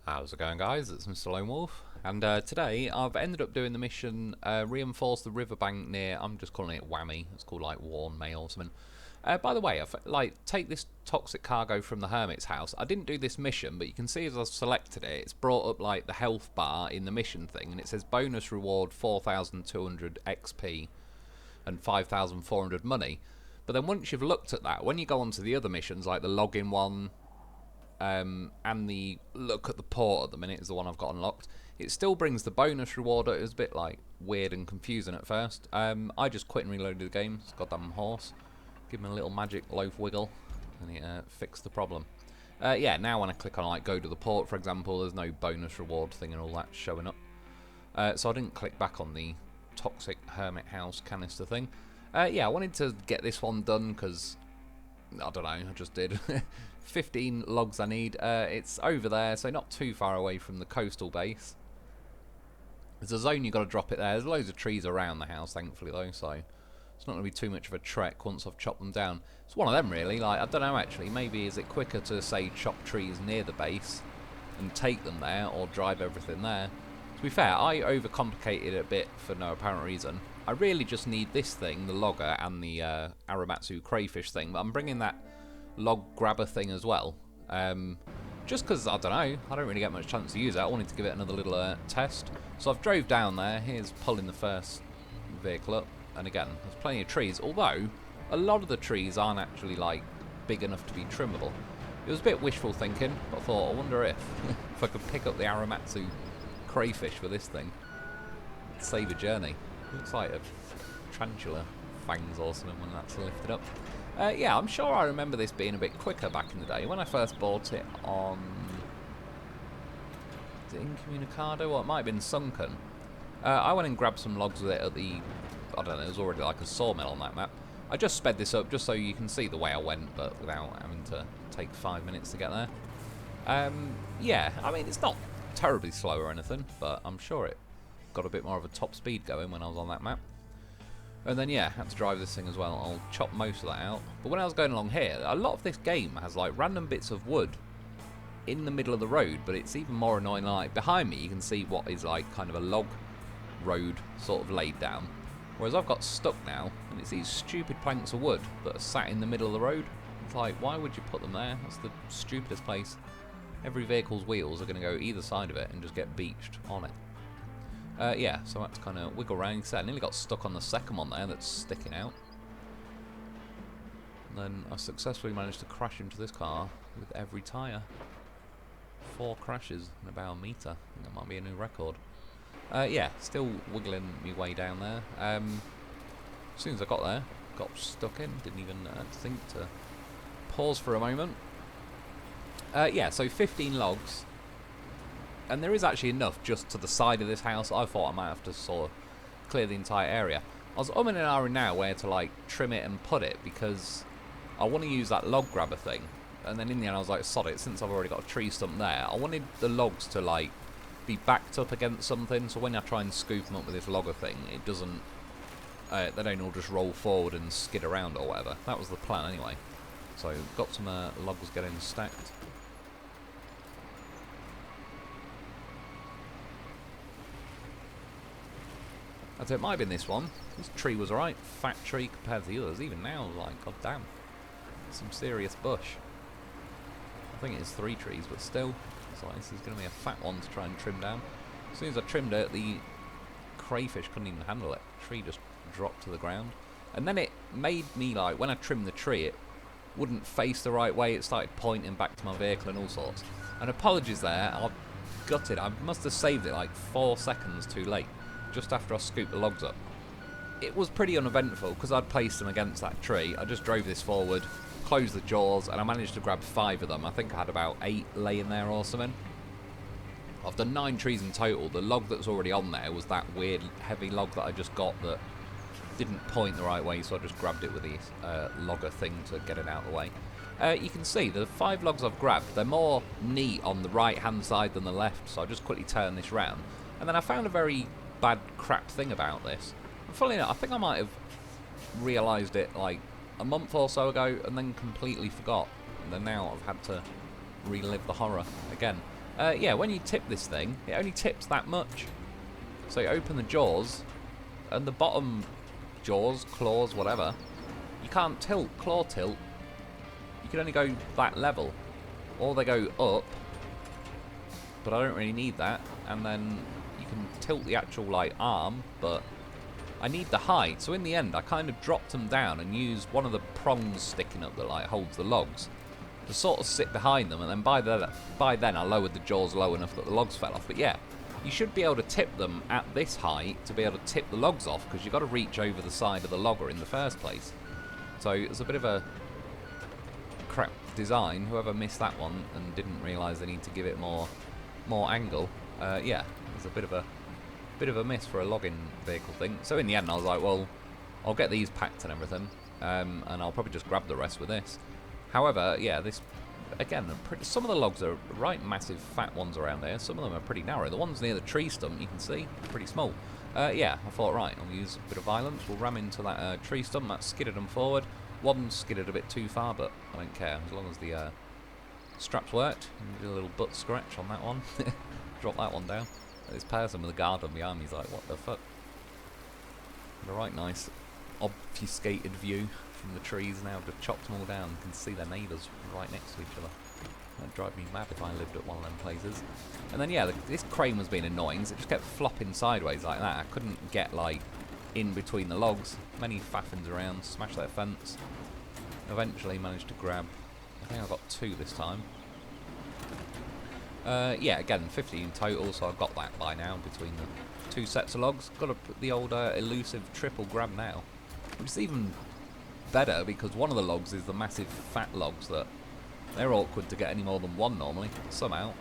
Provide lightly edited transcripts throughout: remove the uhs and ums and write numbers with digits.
How's it going, guys? It's Mr. Lone Wolf, and today I've ended up doing the mission reinforce the riverbank near. I'm just calling it wammay. It's called like wammay or something. By the way, I've take this toxic cargo from the hermit's house. I didn't do this mission, but you can see as I've selected it, it's brought up like the health bar in the mission thing, and it says bonus reward 4,200 XP and 5,400 money. But then once you've looked at that, when you go on to the other missions, like the login one, and the look at the port at the minute is the one I've got unlocked, it still brings the bonus reward. It was a bit like weird and confusing at first. I just quit and reloaded the game. It's goddamn horse. Give him a little magic loaf wiggle and it fixed the problem. Yeah, now when I click on like go to the port, for example, there's no bonus reward thing and all that showing up. So I didn't click back on the toxic hermit house canister thing. Yeah, I wanted to get this one done because I don't know, I just did. 15 logs I need. It's over there, so not too far away from the coastal base. There's a zone you've got to drop it there. There's loads of trees around the house, thankfully, though, so it's not going to be too much of a trek once I've chopped them down. It's one of them, really. Like, I don't know, actually. Maybe is it quicker to, say, chop trees near the base and take them there, or drive everything there? To be fair, I overcomplicated it a bit for no apparent reason. I really just need this thing, the logger, and the Aramatsu crayfish thing, but I'm bringing that log grabber thing as well. Just because, I don't know, I don't really get much chance to use it. I wanted to give it another little test. So I've drove down there. Here's pulling the first vehicle up. And again, there's plenty of trees, although a lot of the trees aren't actually, like, big enough to be trimmable. It was a bit wishful thinking, but I thought, I wonder if I could pick up the Aramatsu crayfish for this thing. It'd save a journey. Looks like a tarantula fangs or something when that's lifted up. Yeah, I'm sure I remember this being a bit quicker back in the day. When I first bought it on... is it Incommunicado? Or it might have been Sunken. I went and grabbed some logs with it at the... I don't know, there's already like a sawmill on that map. I just sped this up just so you can see the way I went, but without having to take 5 minutes to get there. Yeah, I mean, it's not terribly slow or anything, but I'm sure it got a bit more of a top speed going when I was on that map. And then yeah, had to drive this thing as well. I'll chop most of that out. But when I was going along here, a lot of this game has like random bits of wood in the middle of the road, but it's even more annoying. Like behind me you can see what is like kind of a log road sort of laid down, whereas I've got stuck now and it's these stupid planks of wood that are sat in the middle of the road. It's like, why would you put them there? That's the stupidest place. Every vehicle's wheels are going to go either side of it and just get beached on it. Yeah, so I had to kind of wiggle around. I nearly got stuck on the second one there that's sticking out. And then I successfully managed to crash into this car with every tyre. 4 crashes in about a metre. I think that might be a new record. Yeah, still wiggling my way down there. As soon as I got there, got stuck in. Didn't even think to pause for a moment. Yeah, so 15 logs. And there is actually enough just to the side of this house. I thought I might have to sort of clear the entire area. I was umming and ahhing now where to like trim it and put it, because I want to use that log grabber thing. And then in the end I was like, sod it, since I've already got a tree stump there, I wanted the logs to like be backed up against something, so when I try and scoop them up with this logger thing, it doesn't, they don't all just roll forward and skid around or whatever. That was the plan anyway. So got some logs getting stacked. I'd say it might have been this one. This tree was alright. Fat tree compared to the others. Even now, like, god damn. Some serious bush. I think it is 3 trees, but still. It's like, this is going to be a fat one to try and trim down. As soon as I trimmed it, the crayfish couldn't even handle it. The tree just dropped to the ground. And then it made me, like, when I trimmed the tree, it wouldn't face the right way. It started pointing back to my vehicle and all sorts. And apologies there. I gutted. I must have saved it, like, 4 seconds too late, just after I scooped the logs up. It was pretty uneventful because I'd placed them against that tree. I just drove this forward, closed the jaws, and I managed to grab 5 of them. I think I had about 8 laying there or something. I've done 9 trees in total. The log that was already on there was that weird heavy log that I just got that didn't point the right way, so I just grabbed it with the logger thing to get it out of the way. You can see the 5 logs I've grabbed, they're more neat on the right hand side than the left, so I just quickly turn this round. And then I found a very bad crap thing about this. And funnily enough, I think I might have realised it like a month or so ago and then completely forgot. And then now I've had to relive the horror again. Yeah, when you tip this thing, it only tips that much. So you open the jaws, and the bottom jaws, claws, whatever, you can't tilt, claw tilt. You can only go that level. Or they go up, but I don't really need that. And then you can tilt the actual, like, arm, but I need the height. So in the end, I kind of dropped them down and used one of the prongs sticking up that, like, holds the logs to sort of sit behind them. And then by then, I lowered the jaws low enough that the logs fell off. But yeah, you should be able to tip them at this height to be able to tip the logs off, because you've got to reach over the side of the logger in the first place. So it's a bit of a crap design. Whoever missed that one and didn't realise they need to give it more angle, yeah, it's a bit of a miss for a logging vehicle thing. So in the end, I was like, well, I'll get these packed and everything, and I'll probably just grab the rest with this. However, yeah, this again, some of the logs are right massive fat ones around there. Some of them are pretty narrow. The ones near the tree stump, you can see, pretty small. Yeah, I thought, right, I'll use a bit of violence. We'll ram into that tree stump. That skidded them forward. One skidded a bit too far, but I don't care, as long as the straps worked. Do a little butt scratch on that one. Drop that one down. This person with a guard on behind me is like, what the fuck? Got a right nice obfuscated view from the trees now. Just chopped them all down. You can see their neighbours right next to each other. That'd drive me mad if I lived at one of them places. And then yeah, this crane was being annoying, so it just kept flopping sideways like that. I couldn't get, like, in between the logs. Many faffins around, smashed that fence. Eventually managed to grab, I think I got 2 this time. Yeah, again, 15 total, so I've got that by now between the 2 sets of logs. Got to put the old elusive triple grab now, which is even better because one of the logs is the massive fat logs that they're awkward to get any more than 1 normally. Somehow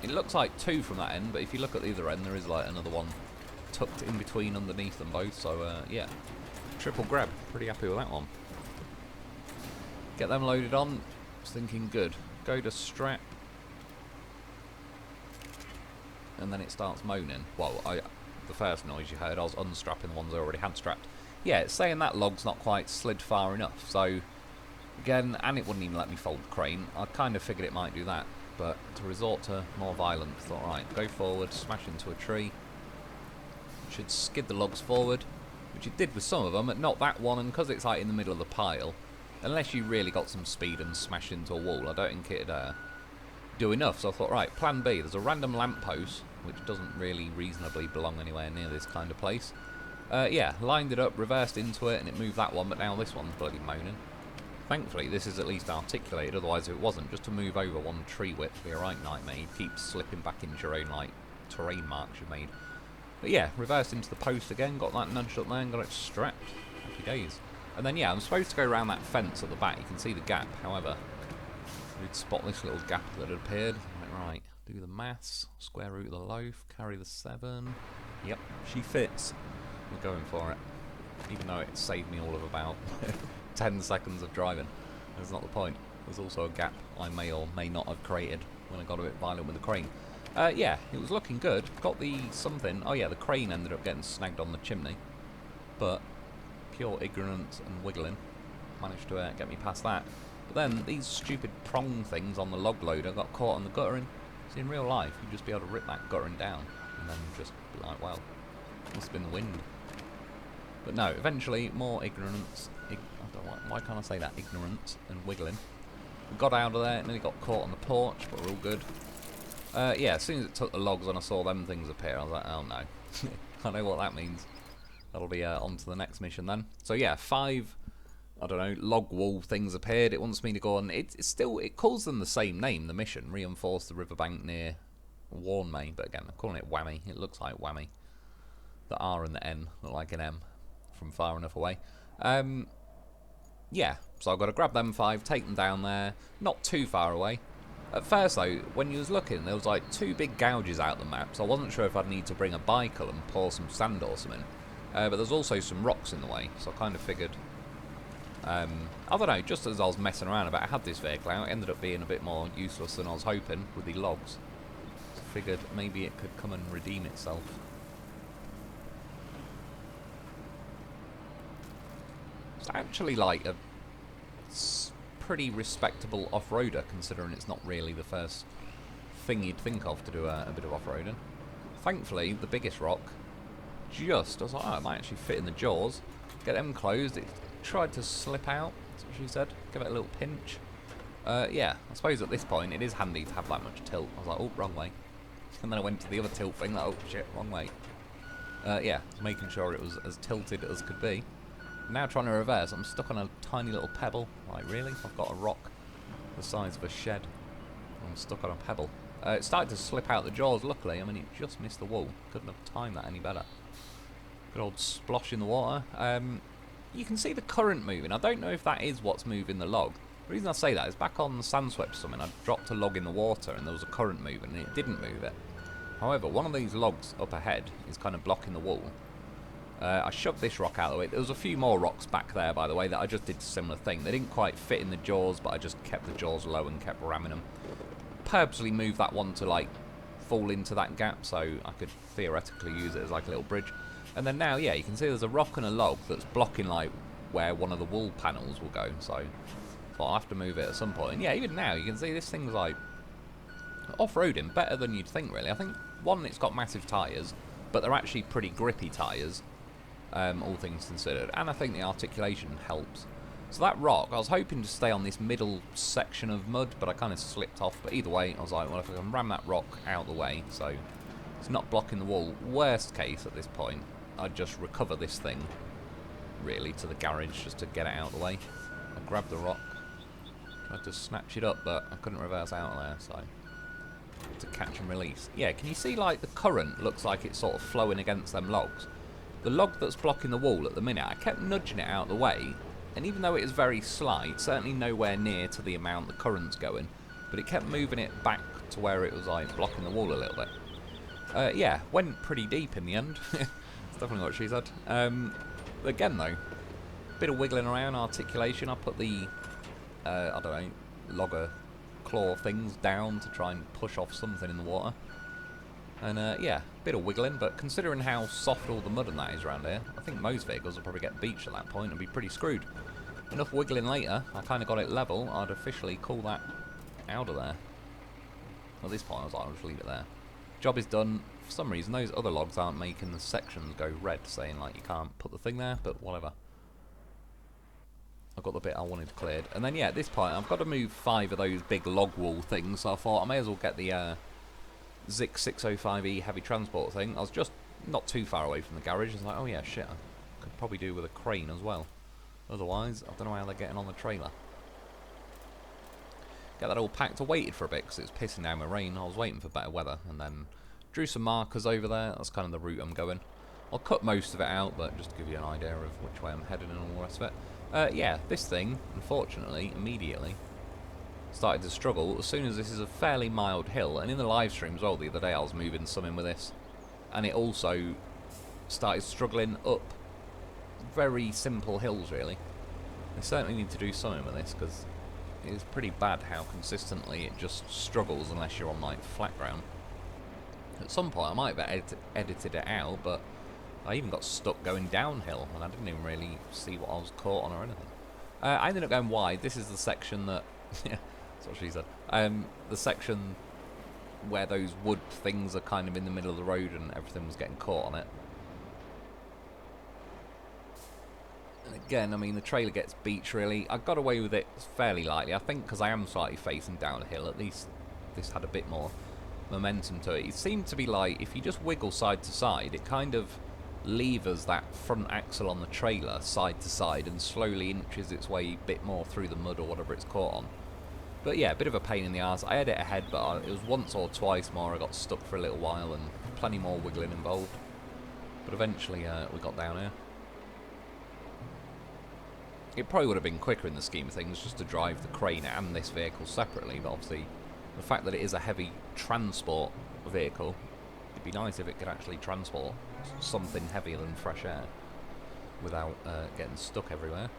it looks like 2 from that end, but if you look at the other end, there is like another one tucked in between underneath them both. So yeah, triple grab. Pretty happy with that one. Get them loaded on. Was thinking good. Go to strap. And then it starts moaning. Well, the first noise you heard, I was unstrapping the ones I already had strapped. Yeah, it's saying that log's not quite slid far enough. So, again, and it wouldn't even let me fold the crane. I kind of figured it might do that. But to resort to more violence, thought, right, go forward, smash into a tree. Should skid the logs forward, which it did with some of them, but not that one. And because it's like in the middle of the pile, unless you really got some speed and smashed into a wall, I don't think it'd do enough. So I thought, right, plan B, there's a random lamppost which doesn't really reasonably belong anywhere near this kind of place. Yeah, lined it up, reversed into it, and it moved that one, but now this one's bloody moaning. Thankfully this is at least articulated, otherwise if it wasn't, just to move over one tree width would be a right nightmare. You keep slipping back into your own, like, terrain marks you've made. But yeah, reversed into the post again, got that nudged up there and got it strapped. Happy days. And then yeah, I'm supposed to go around that fence at the back. You can see the gap, however, we'd spot this little gap that had appeared. Right, do the maths, square root of the loaf, carry the 7. Yep, she fits. We're going for it. Even though it saved me all of about 10 seconds of driving. That's not the point. There's also a gap I may or may not have created when I got a bit violent with the crane. Yeah, it was looking good. Got the something. Oh yeah, the crane ended up getting snagged on the chimney. But pure ignorance and wiggling managed to get me past that. But then these stupid prong things on the log loader got caught on the guttering. See, in real life, you'd just be able to rip that guttering down and then just be like, well, must have been the wind. But no, eventually more ignorance. I don't know, why can't I say that? Ignorance and wiggling. We got out of there and then it got caught on the porch, but we're all good. Yeah, as soon as it took the logs and I saw them things appear, I was like, oh no. I know what that means. That'll be on to the next mission then. So yeah, 5, I don't know, log wall things appeared. It wants me to go on. It's still, it calls them the same name, the mission. Reinforce the riverbank near wammay, but again, I'm calling it wammay. It looks like wammay. The R and the N look like an M from far enough away. Yeah, so I've got to grab them 5, take them down there, not too far away. At first though, when you was looking, there was like 2 big gouges out the map, so I wasn't sure if I'd need to bring a bicycle and pour some sand or something. But there's also some rocks in the way, so I kind of figured, I don't know, just as I was messing around about, I had this vehicle out, it ended up being a bit more useless than I was hoping with the logs. So I figured maybe it could come and redeem itself. It's actually like a pretty respectable off-roader, considering it's not really the first thing you'd think of to do a bit of off-roading. Thankfully, the biggest rock, I was like, oh, it might actually fit in the jaws. Get them closed. It tried to slip out, that's what she said. Give it a little pinch. Yeah, I suppose at this point it is handy to have that much tilt. I was like, oh, wrong way. And then I went to the other tilt thing, like, oh shit, wrong way. Yeah, making sure it was as tilted as could be. Now trying to reverse, I'm stuck on a tiny little pebble. Like, really? I've got a rock the size of a shed. I'm stuck on a pebble. It started to slip out the jaws, luckily. I mean, it just missed the wall. Couldn't have timed that any better. Good old splosh in the water. You can see the current moving. I don't know if that is what's moving the log. The reason I say that is back on Sandswept Summit, I dropped a log in the water and there was a current moving and it didn't move it. However, one of these logs up ahead is kind of blocking the wall. I shoved this rock out of the way. There was a few more rocks back there, by the way, that I just did a similar thing. They didn't quite fit in the jaws, but I just kept the jaws low and kept ramming them. Purposely moved that one to, like, fall into that gap, so I could theoretically use it as, like, a little bridge. And then now, yeah, you can see there's a rock and a log that's blocking, like, where one of the wall panels will go, so I'll have to move it at some point. And yeah, even now, you can see this thing's, like, off-roading better than you'd think, really. I think, one, it's got massive tyres, but they're actually pretty grippy tyres. All things considered, and I think the articulation helps. So that rock, I was hoping to stay on this middle section of mud, but I kind of slipped off. But either way, I was like, well, if I can ram that rock out the way, so it's not blocking the wall. Worst case at this point, I'd just recover this thing, really, to the garage just to get it out of the way. I grabbed the rock, tried to snatch it up, but I couldn't reverse out of there, so to catch and release. Yeah, can you see, like, the current looks like it's sort of flowing against them logs? The log that's blocking the wall at the minute, I kept nudging it out of the way, and even though it is very slight, certainly nowhere near to the amount the current's going, but it kept moving it back to where it was, like, blocking the wall a little bit. Yeah, went pretty deep in the end. That's definitely what she said. Again, though, bit of wiggling around, articulation. I put the, I don't know, logger claw things down to try and push off something in the water. And yeah, bit of wiggling, but considering how soft all the mud and that is around here, I think most vehicles will probably get beached at that point and be pretty screwed. Enough wiggling later, I kind of got it level, I'd officially call that out of there. At this point I was like, I'll just leave it there. Job is done. For some reason those other logs aren't making the sections go red, saying like you can't put the thing there, but whatever. I've got the bit I wanted cleared. And then yeah, at this point I've got to move 5 of those big log wall things, so I thought I may as well get the Zik 605E heavy transport thing. I was just not too far away from the garage. I was like, oh yeah, shit, I could probably do with a crane as well. Otherwise, I don't know how they're getting on the trailer. Get that all packed. I waited for a bit because it was pissing down with rain. I was waiting for better weather, and then drew some markers over there. That's kind of the route I'm going. I'll cut most of it out, but just to give you an idea of which way I'm heading and all the rest of it. Yeah, this thing, unfortunately, immediately started to struggle as soon as this is a fairly mild hill, and in the live stream as well the other day I was moving something with this, and it also started struggling up very simple hills, really. They certainly need to do something with this, because it is pretty bad how consistently it just struggles unless you're on like flat ground. At some point I might have edited it out, but I even got stuck going downhill and I didn't even really see what I was caught on or anything. I ended up going wide. This is the section that yeah, that's what she said. The section where those wood things are kind of in the middle of the road and everything was getting caught on it. And again, I mean, the trailer gets beached, really. I got away with it fairly lightly. I think because I am slightly facing downhill, at least this had a bit more momentum to it. It seemed to be like, if you just wiggle side to side, it kind of levers that front axle on the trailer side to side and slowly inches its way a bit more through the mud or whatever it's caught on. But yeah, a bit of a pain in the arse. I had it ahead, but it was once or twice more I got stuck for a little while and plenty more wiggling involved. But eventually we got down here. It probably would have been quicker in the scheme of things just to drive the crane and this vehicle separately, but obviously the fact that it is a heavy transport vehicle, it'd be nice if it could actually transport something heavier than fresh air without getting stuck everywhere.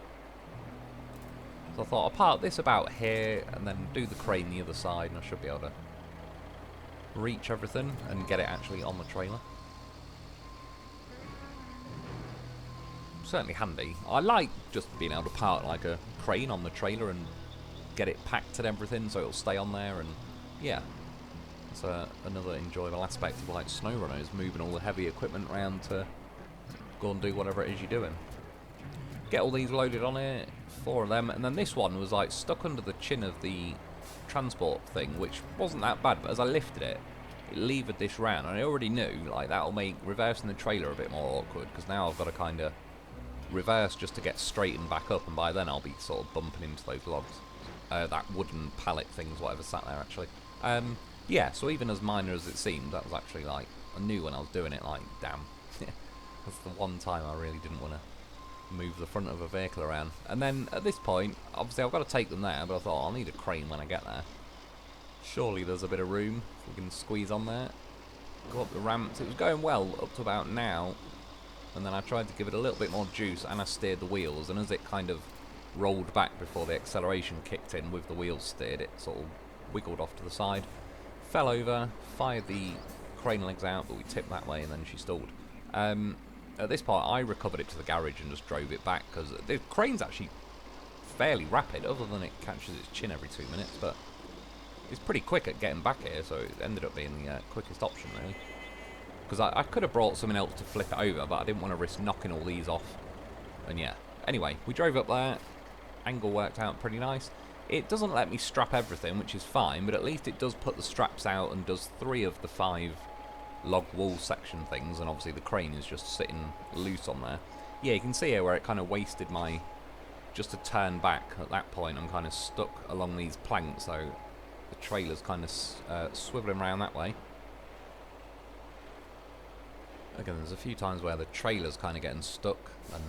So I thought I'll park this about here and then do the crane the other side, and I should be able to reach everything and get it actually on the trailer. Certainly handy. I like just being able to park like a crane on the trailer and get it packed and everything so it'll stay on there, and yeah, that's another enjoyable aspect of like snow runners, moving all the heavy equipment around to go and do whatever it is you're doing. Get all these loaded on here, 4 of them, and then this one was like stuck under the chin of the transport thing, which wasn't that bad, but as I lifted it, it levered this round, and I already knew like that'll make reversing the trailer a bit more awkward, because now I've got to kind of reverse just to get straightened back up, and by then I'll be sort of bumping into those logs. That wooden pallet thing's whatever sat there actually. Yeah, so even as minor as it seemed, that was actually like, I knew when I was doing it, like, damn. That's the one time I really didn't want to move the front of a vehicle around. And then at this point, obviously I've got to take them there, but I thought I'll need a crane when I get there. Surely there's a bit of room we can squeeze on there. Go up the ramps. It was going well up to about now, and then I tried to give it a little bit more juice, and I steered the wheels, and as it kind of rolled back before the acceleration kicked in with the wheels steered, it sort of wiggled off to the side, fell over, fired the crane legs out, but we tipped that way and then she stalled. At this point I recovered it to the garage and just drove it back, because the crane's actually fairly rapid, other than it catches its chin every 2 minutes, but it's pretty quick at getting back here, so it ended up being the quickest option really. Because I could have brought something else to flip it over, but I didn't want to risk knocking all these off. And yeah, anyway, we drove up there, angle worked out pretty nice. It doesn't let me strap everything, which is fine, but at least it does put the straps out and does 3 of the 5 log wall section things, and obviously the crane is just sitting loose on there. Yeah, you can see here where it kind of wasted my, just to turn back at that point, I'm kind of stuck along these planks, so the trailer's kind of swiveling around that way. Again, there's a few times where the trailer's kind of getting stuck, and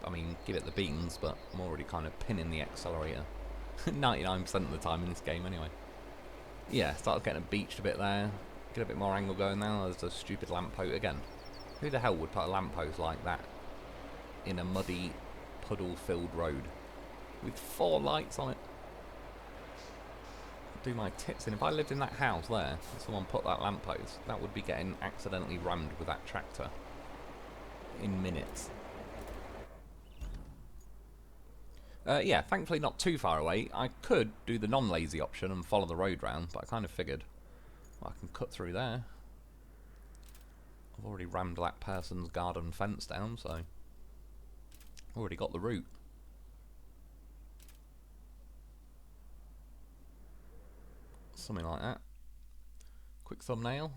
I mean, give it the beans, but I'm already kind of pinning the accelerator 99% of the time in this game anyway. Yeah, started getting beached a bit there, get a bit more angle going now. There's a stupid lamppost again. Who the hell would put a lamppost like that in a muddy, puddle-filled road with 4 lights on it? Do my tits in. If I lived in that house there and someone put that lamppost, that would be getting accidentally rammed with that tractor in minutes. Yeah, thankfully not too far away. I could do the non-lazy option and follow the road round, but I kind of figured, well, I can cut through there. I've already rammed that person's garden fence down, so I've already got the route. Something like that. Quick thumbnail.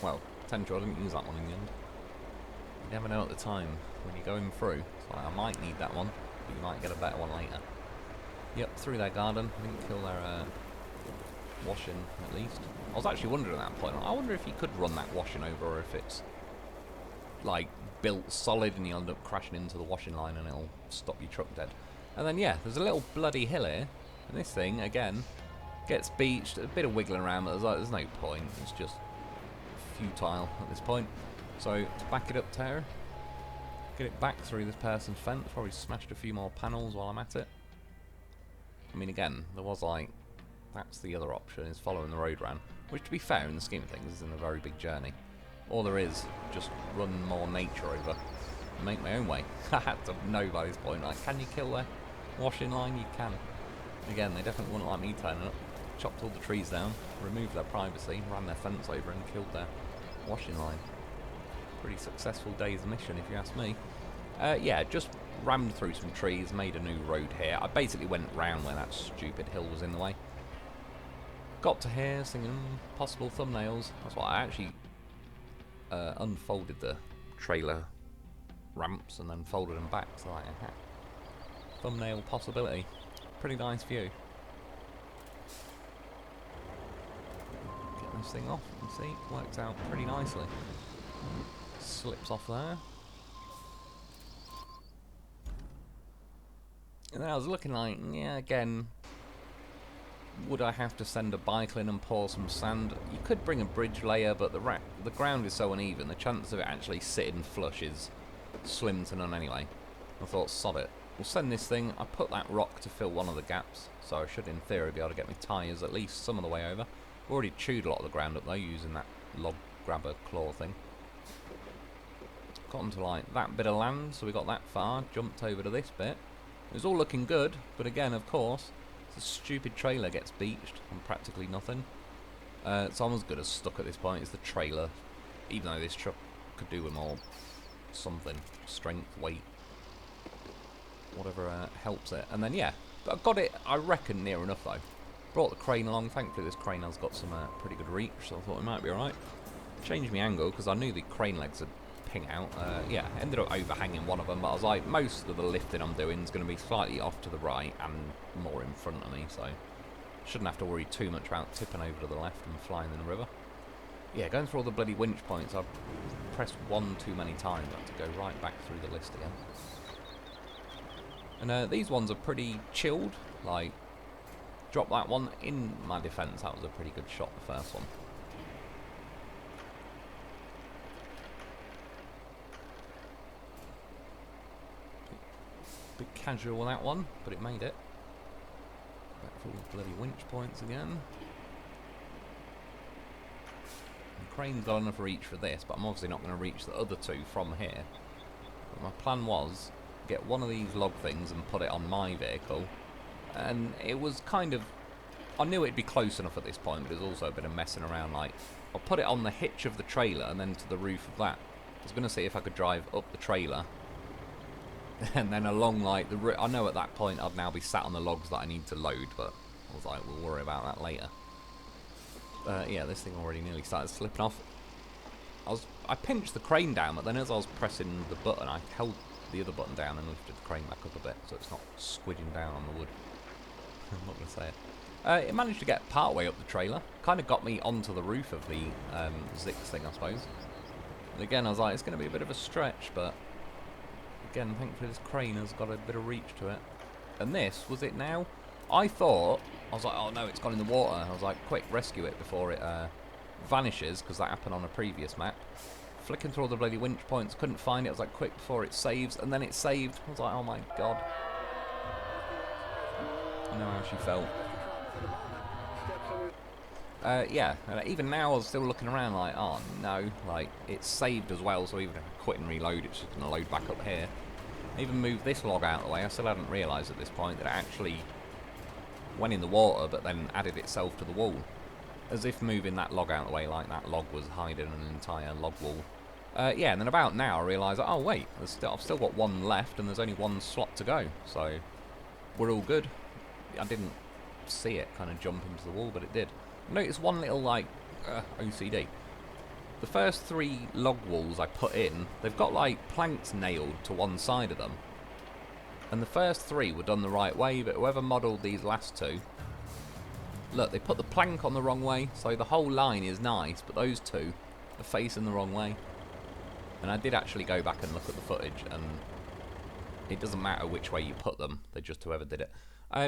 Well, potential, I didn't use that one in the end. You never know at the time when you're going through. It's like, I might need that one, but you might get a better one later. Yep, through their garden. I didn't kill their washing, at least. I was actually wondering at that point, I wonder if you could run that washing over, or if it's like built solid and you end up crashing into the washing line and it'll stop your truck dead. And then yeah, there's a little bloody hill here, and this thing, again, gets beached, a bit of wiggling around, but there's no point, it's just futile at this point. So, to back it up to her, get it back through this person's fence, probably smashed a few more panels while I'm at it. I mean, again, there was like, that's the other option, is following the road round, which to be fair, in the scheme of things, isn't a very big journey. All there is, just run more nature over, and make my own way. I had to know by this point, like, can you kill their washing line? You can. Again, they definitely wouldn't like me turning up. Chopped all the trees down, removed their privacy, ran their fence over and killed their washing line. Pretty successful day's mission, if you ask me. Yeah, just rammed through some trees, made a new road here. I basically went round where that stupid hill was in the way. Got to here, thinking, possible thumbnails. That's why I actually unfolded the trailer ramps and then folded them back. So like, thumbnail possibility. Pretty nice view. Get this thing off, you can see, worked out pretty nicely. Slips off there. And then I was looking like, yeah, again, would I have to send a bike in and pour some sand? You could bring a bridge layer, but the ground is so uneven, the chance of it actually sitting flush is slim to none anyway. I thought, sod it. We'll send this thing. I put that rock to fill one of the gaps, so I should in theory be able to get my tyres at least some of the way over. I've already chewed a lot of the ground up though, using that log grabber claw thing. Got onto like that bit of land, so we got that far, jumped over to this bit. It was all looking good, but again, of course, the stupid trailer gets beached on practically nothing. So I'm as good as stuck at this point. It's the trailer, even though this truck could do with more something, strength, weight, whatever helps it. And then yeah, but I got it, I reckon, near enough though. Brought the crane along. Thankfully this crane has got some pretty good reach, so I thought it might be alright. Changed my angle because I knew the crane legs would ping out. Yeah, ended up overhanging one of them, but I was like, most of the lifting I'm doing is going to be slightly off to the right and more in front of me, so shouldn't have to worry too much about tipping over to the left and flying in the river. Yeah, going through all the bloody winch points, I've pressed one too many times. I have to go right back through the list again. And these ones are pretty chilled. Like, drop that one. In my defence, that was a pretty good shot, the first one. Bit casual with that one, but it made it. Back through the bloody winch points again. The crane's got enough reach for this, but I'm obviously not going to reach the other two from here. But my plan was get one of these log things and put it on my vehicle, and it was kind of, I knew it'd be close enough at this point, but it was also a bit of messing around. Like, I'll put it on the hitch of the trailer and then to the roof of that. I was going to see if I could drive up the trailer and then along, like, I know at that point I'd now be sat on the logs that I need to load, but I was like, we'll worry about that later. Yeah, this thing already nearly started slipping off. I pinched the crane down, but then as I was pressing the button, I held the other button down and lifted the crane back up a bit, so it's not squidging down on the wood. I'm not going to say it. It managed to get part way up the trailer. Kind of got me onto the roof of the Zix thing, I suppose. And again, I was like, it's going to be a bit of a stretch, but again, thankfully this crane has got a bit of reach to it. And this, was it now? I thought, I was like, oh no, it's gone in the water. I was like, quick, rescue it before it vanishes, because that happened on a previous map. Flicking through all the bloody winch points, couldn't find it. I was like, quick, before it saves, and then it saved. I was like, oh my god. I know how she felt. Yeah, even now I was still looking around like, oh no, like, it's saved as well, so even if I quit and reload, it's just going to load back up here. I even moved this log out of the way. I still hadn't realised at this point that it actually went in the water, but then added itself to the wall. As if moving that log out of the way, like that log was hiding an entire log wall. Yeah, and then about now I realised, oh wait, I've still got one left, and there's only one slot to go, so we're all good. I didn't see it kind of jump into the wall, but it did. Notice one little, like, OCD. The first 3 log walls I put in, they've got, like, planks nailed to one side of them. And the first 3 were done the right way, but whoever modelled these last 2... Look, they put the plank on the wrong way, so the whole line is nice, but those 2 are facing the wrong way. And I did actually go back and look at the footage, and it doesn't matter which way you put them, they're just whoever did it.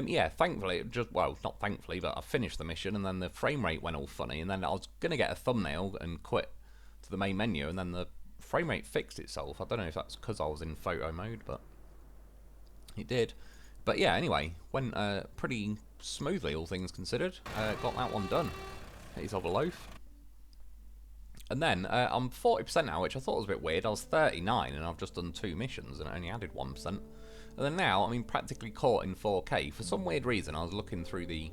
Yeah, thankfully, well, not thankfully, but I finished the mission, and then the frame rate went all funny, and then I was going to get a thumbnail and quit to the main menu, and then the frame rate fixed itself. I don't know if that's because I was in photo mode, but it did. But yeah, anyway, went pretty smoothly, all things considered. Got that one done. He's of a loaf. And then, I'm 40% now, which I thought was a bit weird. I was 39, and I've just done 2 missions, and it only added 1%. And then now, I'm practically caught in 4K. For some weird reason, I was looking through the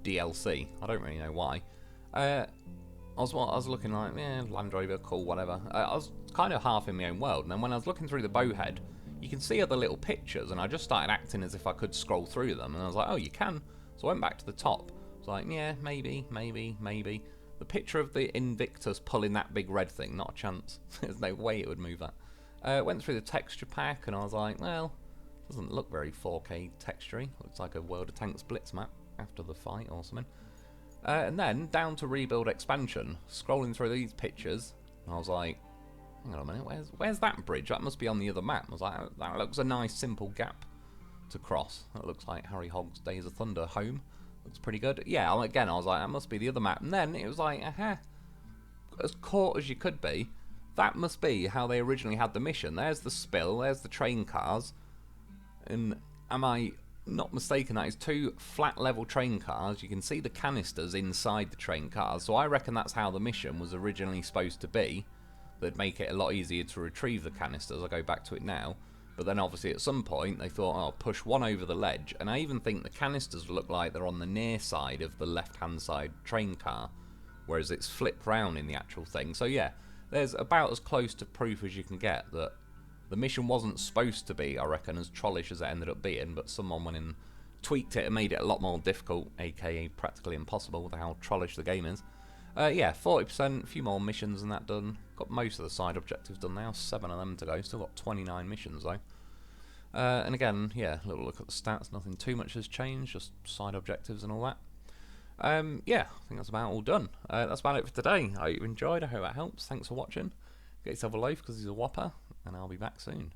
DLC. I don't really know why. I was looking like, yeah, Land Rover, cool, whatever. I was kind of half in my own world. And then when I was looking through the bowhead, you can see other little pictures. And I just started acting as if I could scroll through them. And I was like, oh, you can. So I went back to the top. I was like, yeah, maybe. The picture of the Invictus pulling that big red thing, not a chance. There's no way it would move that. Went through the texture pack, and I was like, well, doesn't look very 4K textury. Looks like a World of Tanks Blitz map after the fight or something. And then down to rebuild expansion. Scrolling through these pictures, and I was like, hang on a minute, where's that bridge? That must be on the other map. I was like, that looks a nice simple gap to cross. That looks like Harry Hogg's Days of Thunder home. Looks pretty good. Yeah, again, I was like, that must be the other map. And then it was like, as caught as you could be, that must be how they originally had the mission. There's the spill, there's the train cars. And am I not mistaken, that is 2 flat level train cars. You can see the canisters inside the train cars. So I reckon that's how the mission was originally supposed to be. That'd make it a lot easier to retrieve the canisters. I'll go back to it now. But then obviously at some point they thought, oh, push one over the ledge, and I even think the canisters look like they're on the near side of the left-hand side train car, whereas it's flipped round in the actual thing. So yeah, there's about as close to proof as you can get that the mission wasn't supposed to be, I reckon, as trollish as it ended up being, but someone went in, tweaked it and made it a lot more difficult, aka practically impossible with how trollish the game is. Yeah, 40%, a few more missions and that done. Got most of the side objectives done now, 7 of them to go. Still got 29 missions though. And again, yeah, a little look at the stats. Nothing too much has changed, just side objectives and all that. Yeah, I think that's about all done. That's about it for today. I hope you enjoyed. I hope that helps. Thanks for watching. Get yourself a loaf because he's a whopper, and I'll be back soon.